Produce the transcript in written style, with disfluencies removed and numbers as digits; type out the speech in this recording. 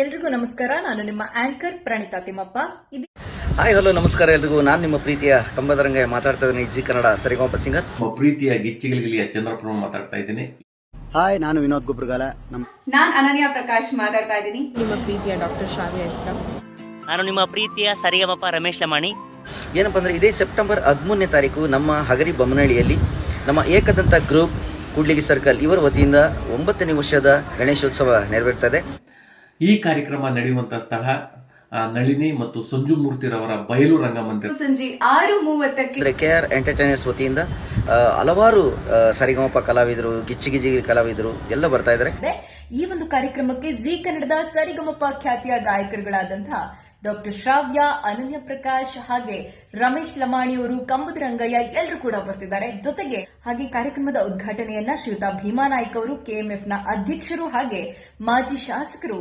ಎಲ್ರಿಗೂ ನಮಸ್ಕಾರ. ನಾನು ನಿಮ್ಮ anchor Praneetha Thimmappa. Hi hello ನಮಸ್ಕಾರ ಎಲ್ರಿಗೂ. ನಾನು ನಿಮ್ಮ ಪ್ರೀತಿಯ ಕಂಬದರಂಗ ಮಾತಾಡ್ತಾ ಇದ್ದೀನಿ. Zee Kannada Sarigamapa singer. ನಮ್ಮ ಪ್ರೀತಿಯ ಗಿಚ್ಚಿಗಿಲಿಗಿಲಿಯ ಚಂದ್ರಪ್ರಭು ಮಾತಾಡ್ತಾ ಇದ್ದೀನಿ. ಹಾಯ್, ನಾನು ವಿನೋದ್ ಗುಬ್ರಗಾಲ. ನಾನ್ ಅನನ್ಯ ಪ್ರಕಾಶ್ ಮಾತಾಡ್ತಾ ಇದ್ದೀನಿ. ನಿಮ್ಮ ಪ್ರೀತಿಯ ಡಾಕ್ಟರ್ ಶ್ರಾವ್ಯ ಎಸ್ರಾಮ್. ನಾನು ನಿಮ್ಮ ಪ್ರೀತಿಯ ಸರಿಗಮಪ ರಮೇಶ್ ಲಮಾಣಿ. ಏನಪ್ಪ ಅಂದರೆ ಇದೇ ಸೆಪ್ಟೆಂಬರ್ 13ನೇ ತಾರೀಕು ನಮ್ಮ ಹಗರಿ ಬೊಮ್ಮನಹಳ್ಳಿಯಲ್ಲಿ ನಮ್ಮ ಏಕದಂತ ಗ್ರೂಪ್ ಕೂಡ್ಲಿಗಿ ಸರ್ಕಲ್ ಇವರ ವತಿಯಿಂದ 9ನೇ ವರ್ಷದ ಗಣೇಶೋತ್ಸವ ನೆರವೇರ್ತದೆ. ಈ ಕಾರ್ಯಕ್ರಮ ನಡೆಯುವಂತಹ ಸ್ಥಳ ನಳಿನಿ ಮತ್ತು ಸಂಜು ಮೂರ್ತಿರವರ ಬಯಲು ರಂಗಮಂದಿರ. ಸಂಜೆ 6:30ಕ್ಕೆ KR ಎಂಟರ್ಟೈನರ್ಸ್ ವತಿಯಿಂದ ಹಲವಾರು ಸರಿಗಮಪ ಕಲಾವಿದರು, ಗಿಚ್ಚಿ ಕಲಾವಿದರು ಎಲ್ಲ ಬರ್ತಾ ಇದ್ದಾರೆ. ಈ ಒಂದು ಕಾರ್ಯಕ್ರಮಕ್ಕೆ ಜಿ ಕನ್ನಡದ ಸರಿಗಮಪ ಖ್ಯಾತಿಯ ಗಾಯಕರುಗಳಾದಂತಹ ಡಾಕ್ಟರ್ ಶ್ರಾವ್ಯ, ಅನನ್ಯ ಪ್ರಕಾಶ್ ಹಾಗೆ ರಮೇಶ್ ಲಮಾಣಿ ಅವರು, ಕಂಬದ ರಂಗಯ್ಯ ಎಲ್ಲರೂ ಕೂಡ ಬರ್ತಿದ್ದಾರೆ. ಜೊತೆಗೆ ಹಾಗೆ ಕಾರ್ಯಕ್ರಮದ ಉದ್ಘಾಟನೆಯನ್ನ ಶ್ರೀಯುತ ಭೀಮಾ ನಾಯ್ಕ ಅವರು, KMF ನ ಅಧ್ಯಕ್ಷರು ಹಾಗೆ ಮಾಜಿ ಶಾಸಕರು